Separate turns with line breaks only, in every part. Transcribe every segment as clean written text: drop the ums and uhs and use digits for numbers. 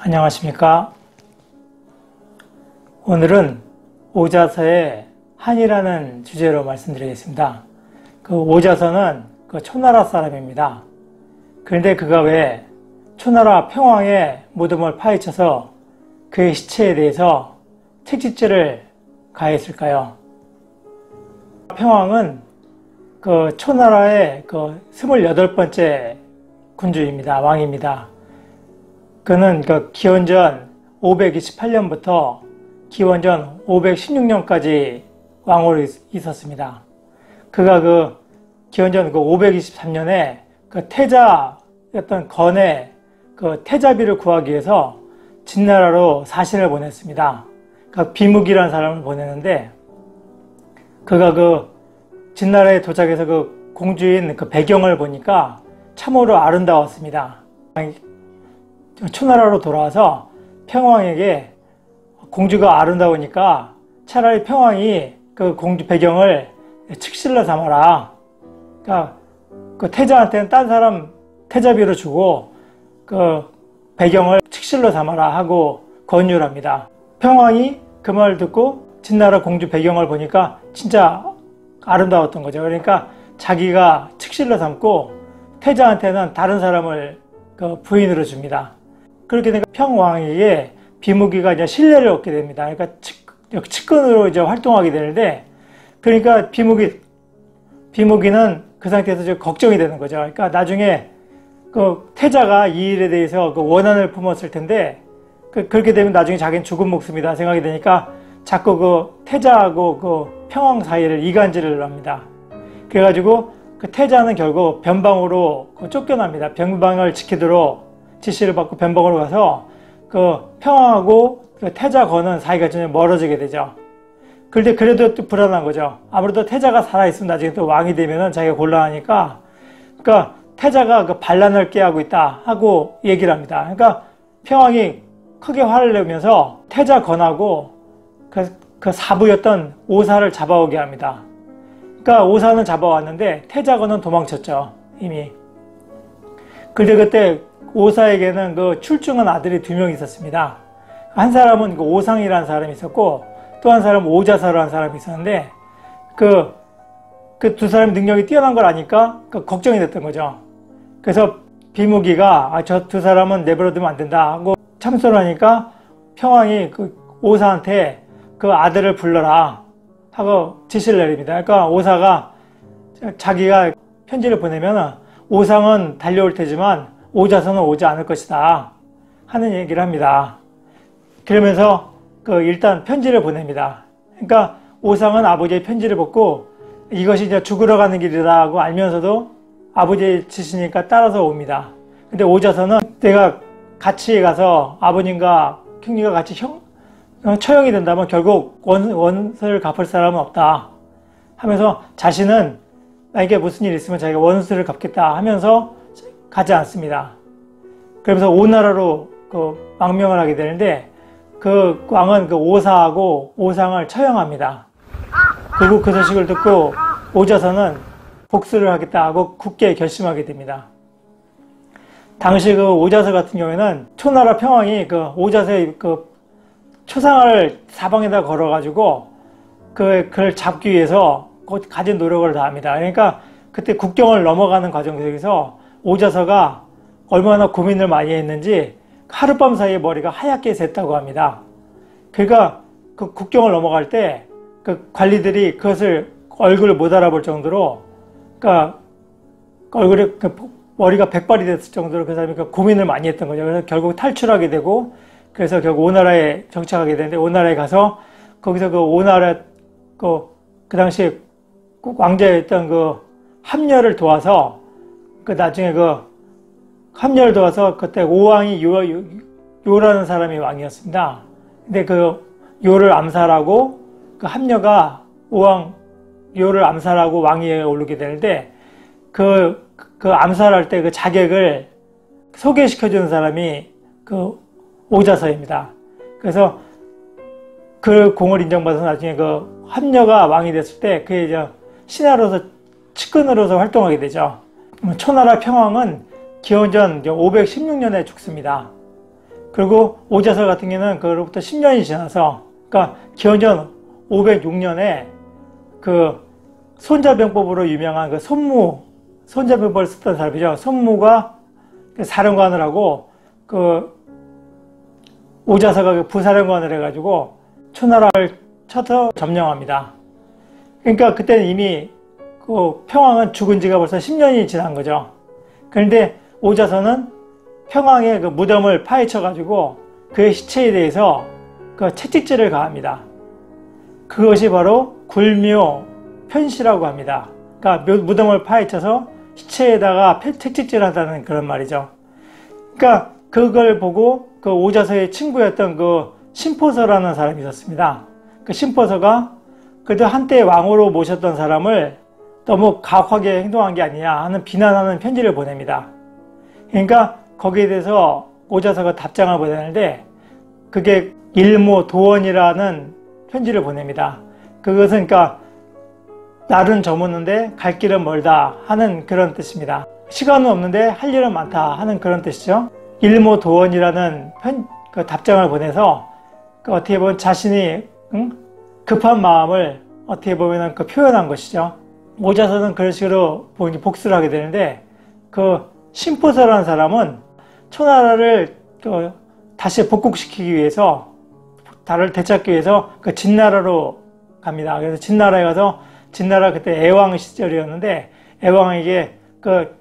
안녕하십니까. 오늘은 오자서의 한이라는 주제로 말씀드리겠습니다. 그 오자서는 초나라 사람입니다. 그런데 그가 왜 초나라 평왕의 무덤을 파헤쳐서 그의 시체에 대해서 채찍질을 가했을까요? 평왕은 초나라의 28번째 군주입니다. 왕입니다. 그는 기원전 528년부터 기원전 516년까지 왕으로 있었습니다. 그가 기원전 523년에 태자였던 건의 태자비를 구하기 위해서 진나라로 사신을 보냈습니다. 비묵이라는 사람을 보냈는데, 그가 진나라에 도착해서 공주인 배경을 보니까 참으로 아름다웠습니다. 초나라로 돌아와서 평왕에게 공주가 아름다우니까 차라리 평왕이 공주 배경을 칙실로 삼아라. 태자한테는 딴 사람 태자비로 주고 배경을 칙실로 삼아라 하고 권유를 합니다. 평왕이 그 말을 듣고 진나라 공주 배경을 보니까 진짜 아름다웠던 거죠. 그러니까 자기가 칙실로 삼고 태자한테는 다른 사람을 부인으로 줍니다. 그렇게 되니까 평왕에게 비무기가 이제 신뢰를 얻게 됩니다. 그러니까 측근으로 이제 활동하게 되는데, 그러니까 비무기는 그 상태에서 이제 걱정이 되는 거죠. 그러니까 나중에 태자가 이 일에 대해서 원한을 품었을 텐데, 그렇게 되면 나중에 자기는 죽은 목숨이다 생각이 되니까 자꾸 태자하고 평왕 사이를 이간질을 합니다. 그래가지고 태자는 결국 변방으로 쫓겨납니다. 변방을 지키도록 지시를 받고 변방으로 가서 평왕하고 태자 건은 사이가 좀 멀어지게 되죠. 그런데 그래도 또 불안한 거죠. 아무래도 태자가 살아있으면 나중에 또 왕이 되면은 자기가 곤란하니까, 태자가 반란을 깨하고 있다 하고 얘기를 합니다. 그러니까 평왕이 크게 화를 내면서 태자 건하고 그 사부였던 오사를 잡아오게 합니다. 그러니까 오사는 잡아왔는데 태자 건은 도망쳤죠, 이미. 그런데 그때 오사에게는 출중한 아들이 2명 있었습니다. 한 사람은 오상이라는 사람이 있었고, 또 한 사람은 오자서라는 사람이 있었는데, 그 두 사람의 능력이 뛰어난 걸 아니까 걱정이 됐던 거죠. 그래서 비무기가 저 두 사람은 내버려두면 안 된다 하고 참소를 하니까 평왕이 오사한테 아들을 불러라 하고 지시를 내립니다. 그러니까 오사가 자기가 편지를 보내면 오상은 달려올 테지만 오자서는 오지 않을 것이다 하는 얘기를 합니다. 그러면서 일단 편지를 보냅니다. 그러니까 오상은 아버지의 편지를 받고 이것이 이제 죽으러 가는 길이다 하고 알면서도 아버지의 지시니까 따라서 옵니다. 근데 오자서는 내가 같이 가서 아버님과 형님과 같이 처형이 된다면 결국 원수를 갚을 사람은 없다 하면서, 자신은 만약에 무슨 일이 있으면 자기가 원수를 갚겠다 하면서 가지 않습니다. 그러면서 오나라로 망명을 하게 되는데, 그 왕은 오사하고 오상을 처형합니다. 그리고 그 소식을 듣고 오자서는 복수를 하겠다 하고 굳게 결심하게 됩니다. 당시 오자서 같은 경우에는 초나라 평왕이 오자서의 초상을 사방에다 걸어가지고 그걸 잡기 위해서 가진 노력을 다합니다. 그러니까 그때 국경을 넘어가는 과정 속에서 오자서가 얼마나 고민을 많이 했는지 하룻밤 사이에 머리가 하얗게 샜다고 합니다. 그러니까 국경을 넘어갈 때 관리들이 그것을 얼굴을 못 알아볼 정도로, 얼굴에 머리가 백발이 됐을 정도로 그 사람이 고민을 많이 했던 거죠. 그래서 결국 탈출하게 되고, 그래서 결국 오나라에 정착하게 되는데, 오나라에 가서 거기서 오나라 그 당시에 왕자였던 함녀를 도와서 나중에 함녀를 도와서 그때 오왕이 요라는 사람이 왕이었습니다. 근데 요를 암살하고 함녀가 오왕 요를 암살하고 왕위에 오르게 되는데, 암살할 때 자객을 소개시켜주는 사람이 오자서입니다. 그래서 그 공을 인정받아서 나중에 함녀가 왕이 됐을 때 그의 이제 신하로서 측근으로서 활동하게 되죠. 초나라 평왕은 기원전 516년에 죽습니다. 그리고 오자서 같은 경우는 그로부터 10년이 지나서, 그러니까 기원전 506년에 그 손자병법으로 유명한 그 손자병법을 썼던 사람이죠. 손무가 사령관을 하고 그 오자서가 그 부사령관을 해가지고 초나라를 쳐서 점령합니다. 그러니까 그때는 이미 그 평왕은 죽은 지가 벌써 10년이 지난 거죠. 그런데 오자서는 평왕의 그 무덤을 파헤쳐가지고 그의 시체에 대해서 그 채찍질을 가합니다. 그것이 바로 굴묘 편시라고 합니다. 그러니까 무덤을 파헤쳐서 시체에다가 채찍질을 하다는 그런 말이죠. 그러니까 그걸 보고 그 오자서의 친구였던 그 심포서라는 사람이 있었습니다. 그 심포서가 그래도 한때 왕으로 모셨던 사람을 너무 가혹하게 행동한 게 아니냐 하는 비난하는 편지를 보냅니다. 그러니까 거기에 대해서 오자서가 답장을 보내는데 그게 일모도원이라는 편지를 보냅니다. 그것은 그러니까 날은 저물는데 갈 길은 멀다 하는 그런 뜻입니다. 시간은 없는데 할 일은 많다 하는 그런 뜻이죠. 일모도원이라는 그 답장을 보내서 그 어떻게 보면 자신이 급한 마음을 어떻게 보면 그 표현한 것이죠. 오자서는 그런 식으로 복수를 하게 되는데 그 심포서라는 사람은 초나라를 다시 복국시키기 위해서 달을 되찾기 위해서 그 진나라로 갑니다. 그래서 진나라에 가서 진나라 그때 애왕 시절이었는데 애왕에게 그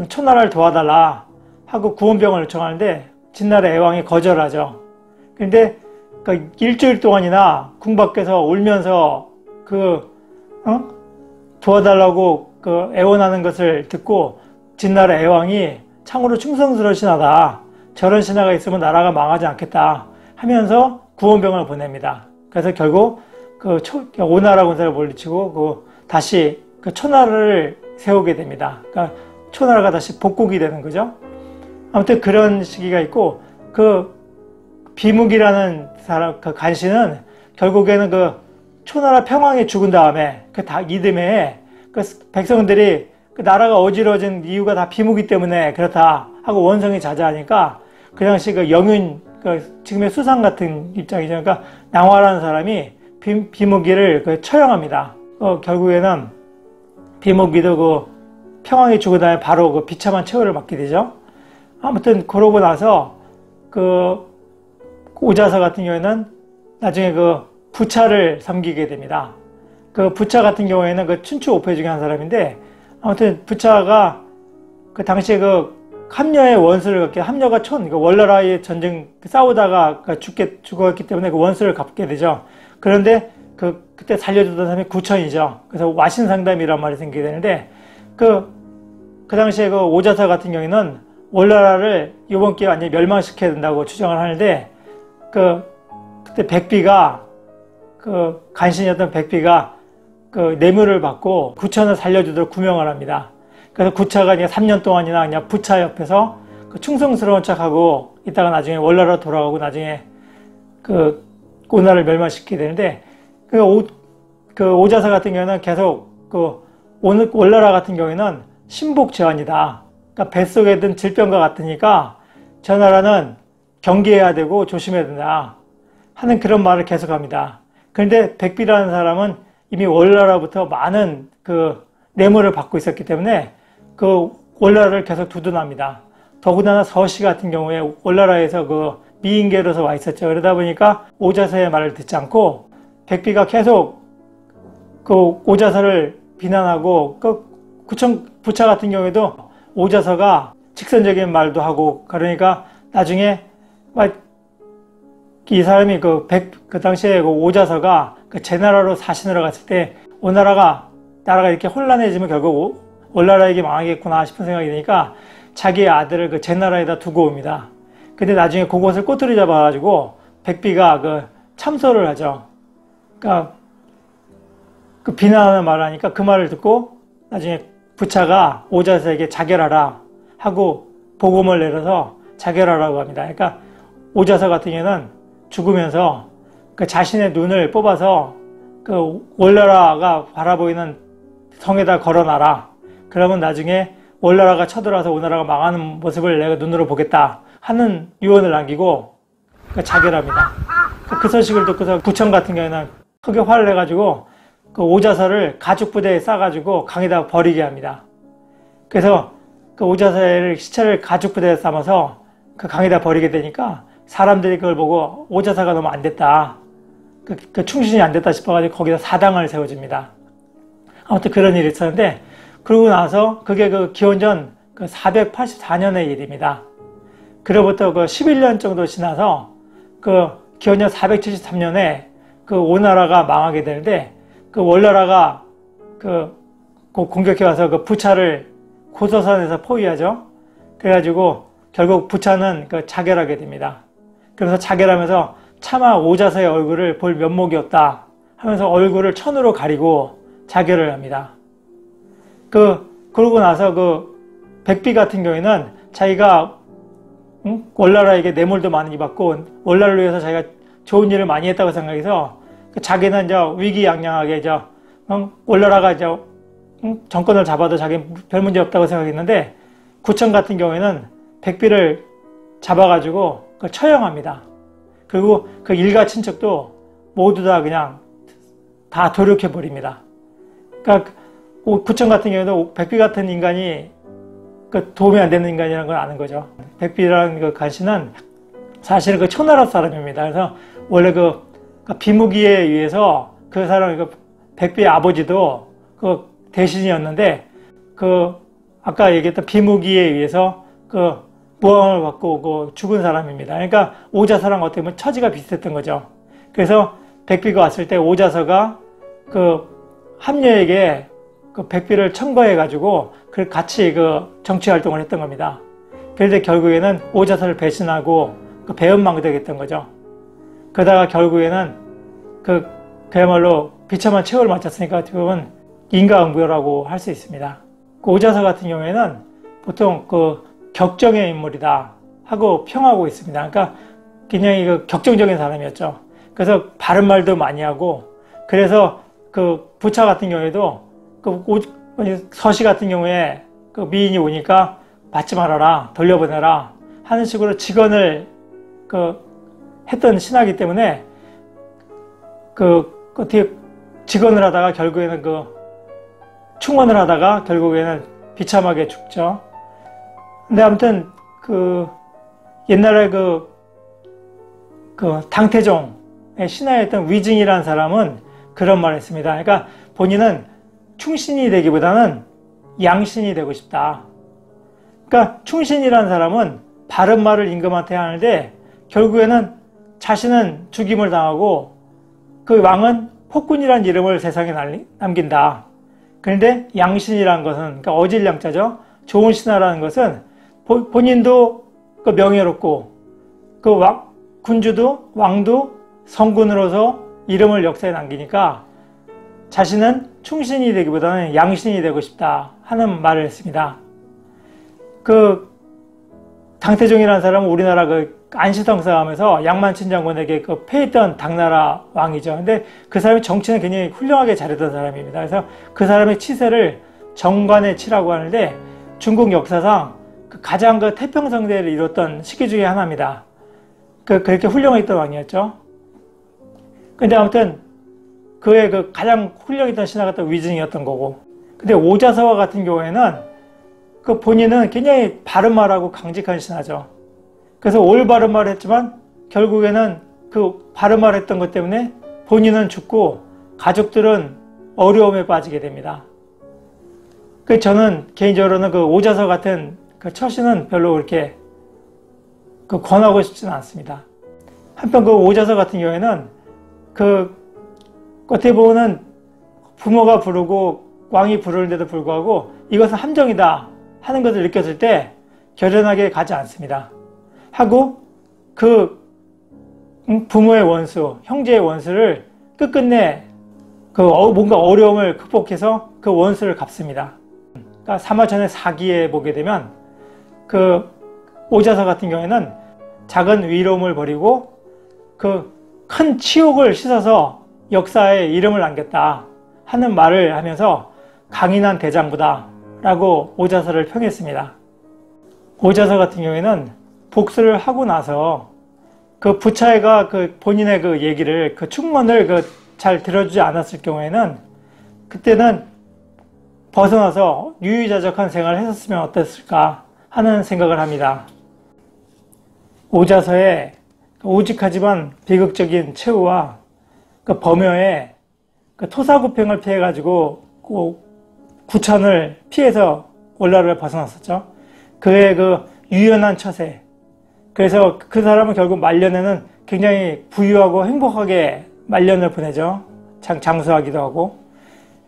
초나라를 도와달라 하고 구원병을 요청하는데 진나라 애왕이 거절하죠. 그런데 그 일주일 동안이나 궁 밖에서 울면서 도와달라고 그 애원하는 것을 듣고 진나라 애왕이 참으로 충성스러운 신하다. 저런 신하가 있으면 나라가 망하지 않겠다 하면서 구원병을 보냅니다. 그래서 결국 오나라 군사를 물리치고 다시 초나라를 세우게 됩니다. 그러니까 초나라가 다시 복국이 되는 거죠. 아무튼 그런 시기가 있고 그 비묵이라는 사람 그 간신은 결국에는 그 초나라 평왕이 죽은 다음에 그 이듬해에 그 백성들이 그 나라가 어지러진 이유가 다 비묵이 때문에 그렇다 하고 원성이 자자하니까 그 당시 그 영윤 지금의 수상 같은 입장이죠. 그러니까 낭화라는 사람이 비묵이를 처형합니다. 결국에는 비묵이도 그 평왕이 죽은 다음에 바로 그 비참한 처우를 받게 되죠. 아무튼 그러고 나서 그 오자서 같은 경우에는 나중에 그 부차를 섬기게 됩니다. 그 부차 같은 경우에는 그 춘추 5패 중에 한 사람인데 아무튼 부차가 그 당시에 그 함녀의 원수를 갚게 함녀가 월나라의 전쟁 싸우다가 죽었기 때문에 그 원수를 갚게 되죠. 그런데 그때 살려주던 사람이 구천이죠. 그래서 와신상담이란 말이 생기게 되는데 그 당시에 그 오자서 같은 경우에는 월나라를 이번 기회에 완전히 멸망시켜야 된다고 주장을 하는데 그때 백비가 간신이었던 백비가 뇌물을 받고 구천을 살려주도록 구명을 합니다. 그래서 구차가 그냥 3년 동안이나 그냥 부차 옆에서 충성스러운 척하고 있다가 나중에 월나라 돌아가고 나중에 오나라를 멸망시키게 되는데 오자서 같은 경우는 계속 월나라 같은 경우에는 신복제한이다. 그러니까 뱃속에 든 질병과 같으니까 저 나라는 경계해야 되고 조심해야 된다 하는 그런 말을 계속합니다. 그런데 백비라는 사람은 이미 월나라부터 많은 뇌물을 받고 있었기 때문에 월나라를 계속 두둔합니다. 더군다나 서씨 같은 경우에 월나라에서 미인계로서 와 있었죠. 그러다 보니까 오자서의 말을 듣지 않고 백비가 계속 오자서를 비난하고 부차 같은 경우에도 오자서가 직선적인 말도 하고 그러니까 나중에 이 사람이 그 당시에 오자서가 제나라로 사신으로 갔을 때 나라가 이렇게 혼란해지면 결국 월나라에게 망하겠구나 싶은 생각이 드니까 자기의 아들을 제나라에다 두고 옵니다. 근데 나중에 그것을 꼬투리 잡아가지고 백비가 참소를 하죠. 그러니까 비난하는 말을 하니까 그 말을 듣고 나중에 부차가 오자서에게 자결하라 하고 복음을 내려서 자결하라고 합니다. 그러니까 오자서 같은 경우는 죽으면서 자신의 눈을 뽑아서 월나라가 바라보이는 성에다 걸어놔라. 그러면 나중에 월나라가 쳐들어와서 오나라가 망하는 모습을 내가 눈으로 보겠다 하는 유언을 남기고 자결합니다. 그 소식을 듣고서 부천 같은 경우에는 크게 화를 내가지고 그 오자서를 가죽 부대에 싸가지고 강에다 버리게 합니다. 그래서 그 오자서의 시체를 가죽 부대에 싸면서 그 강에다 버리게 되니까 사람들이 그걸 보고 오자서가 너무 안 됐다. 그 충신이 안 됐다 싶어가지고 거기다 사당을 세워줍니다. 아무튼 그런 일이 있었는데, 그러고 나서 그게 그 기원전 484년의 일입니다. 그로부터 그 11년 정도 지나서 그 기원전 473년에 그 오나라가 망하게 되는데, 그 월나라가 그 공격해 와서 그 부차를 고서선에서 포위하죠. 그래가지고 결국 부차는 그 자결하게 됩니다. 그래서 자결하면서 차마 오자서의 얼굴을 볼 면목이 없다 하면서 얼굴을 천으로 가리고 자결을 합니다. 그러고 나서 그 백비 같은 경우에는 자기가 월나라에게 뇌물도 많이 받고 월나라를 위해서 자기가 좋은 일을 많이 했다고 생각해서 자기는 이제 위기양양하게 월나라가 이제 정권을 잡아도 자기는 별 문제 없다고 생각했는데, 구천 같은 경우에는 백비를 잡아가지고 그걸 처형합니다. 그리고 그 일가 친척도 모두 다 그냥 다 도륙해버립니다. 그러니까 구천 같은 경우에도 백비 같은 인간이 도움이 안 되는 인간이라는 걸 아는 거죠. 백비라는 그 간신은 사실은 그 초나라 사람입니다. 그래서 원래 그 비무기에 의해서 그 사람, 백비의 아버지도 그 대신이었는데, 아까 얘기했던 비무기에 의해서 모함을 받고 죽은 사람입니다. 그러니까 오자서랑 어떻게 보면 처지가 비슷했던 거죠. 그래서 백비가 왔을 때 오자서가 함녀에게 백비를 청거해가지고 같이 정치 활동을 했던 겁니다. 그런데 결국에는 오자서를 배신하고 배은망덕했던 거죠. 그러다가 결국에는 그야말로 비참한 최후를 마쳤으니까 어떻게 보면 인과응보라고 할 수 있습니다. 오자서 같은 경우에는 보통 격정의 인물이다 하고 평하고 있습니다. 그러니까 굉장히 격정적인 사람이었죠. 그래서 바른 말도 많이 하고, 그래서 부차 같은 경우에도 서시 같은 경우에 미인이 오니까 받지 말아라, 돌려보내라 하는 식으로 직언을 했던 신하이기 때문에 어떻게 직언을 하다가 결국에는 충원을 하다가 결국에는 비참하게 죽죠. 근데 아무튼 옛날에 당태종의 신하였던 위증이라는 사람은 그런 말을 했습니다. 그러니까 본인은 충신이 되기보다는 양신이 되고 싶다. 그러니까 충신이라는 사람은 바른 말을 임금한테 하는데 결국에는 자신은 죽임을 당하고 그 왕은 폭군이라는 이름을 세상에 남긴다. 그런데 양신이라는 것은, 그러니까 어질양자죠. 좋은 신하라는 것은 본인도 명예롭고 군주도 왕도 성군으로서 이름을 역사에 남기니까 자신은 충신이 되기보다는 양신이 되고 싶다 하는 말을 했습니다. 당태종이라는 사람은 우리나라 안시성 싸움에서 양만춘 장군에게 패했던 당나라 왕이죠. 근데 그 사람이 정치는 굉장히 훌륭하게 잘했던 사람입니다. 그래서 그 사람의 치세를 정관의 치라고 하는데, 중국 역사상 가장 태평성대를 이뤘던 시기 중에 하나입니다. 그렇게 훌륭했던 왕이었죠. 근데 아무튼 그의 가장 훌륭했던 신하가 또 위증이었던 거고, 근데 오자서와 같은 경우에는 본인은 굉장히 바른 말하고 강직한 신하죠. 그래서 올바른 말을 했지만 결국에는 바른 말을 했던 것 때문에 본인은 죽고 가족들은 어려움에 빠지게 됩니다. 저는 개인적으로는 오자서 같은 처신은 별로 그렇게 권하고 싶지는 않습니다. 한편 오자서 같은 경우에는 어떻게 보면은 부모가 부르고 왕이 부르는데도 불구하고 이것은 함정이다 하는 것을 느꼈을 때 결연하게 가지 않습니다. 하고 부모의 원수, 형제의 원수를 끝끝내 뭔가 어려움을 극복해서 그 원수를 갚습니다. 그러니까 사마천의 사기에 보게 되면 오자서 같은 경우에는 작은 위로움을 버리고 큰 치욕을 씻어서 역사에 이름을 남겼다 하는 말을 하면서 강인한 대장부다 라고 오자서를 평했습니다. 오자서 같은 경우에는 복수를 하고 나서 그 부차이가 그 본인의 그 얘기를, 그 충원을 잘 들어주지 않았을 경우에는 그때는 벗어나서 유유자적한 생활을 했었으면 어땠을까 하는 생각을 합니다. 오자서의 오직하지만 비극적인 최후와 그 범여의 그 토사구팽을 피해가지고 구천을 피해서 올라를 벗어났었죠. 그의 그 유연한 처세. 그래서 그 사람은 결국 말년에는 굉장히 부유하고 행복하게 말년을 보내죠. 장수하기도 하고.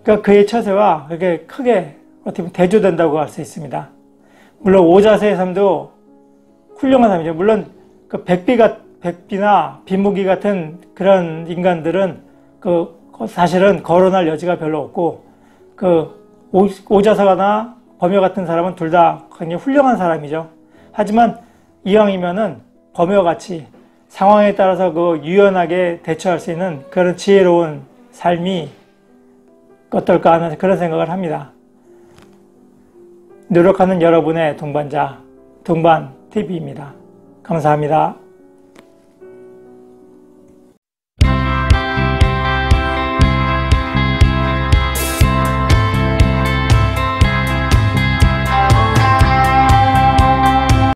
그러니까 그의 처세와 그게 크게 어떻게 보면 대조된다고 할 수 있습니다. 물론 오자세의 삶도 훌륭한 삶이죠. 물론 그 백비나 비무기 같은 그런 인간들은 사실은 거론할 여지가 별로 없고, 오자서나 범여 같은 사람은 둘 다 굉장히 훌륭한 사람이죠. 하지만 이왕이면은 범여같이 상황에 따라서 유연하게 대처할 수 있는 그런 지혜로운 삶이 어떨까 하는 그런 생각을 합니다. 노력하는 여러분의 동반자, 동반TV입니다. 감사합니다.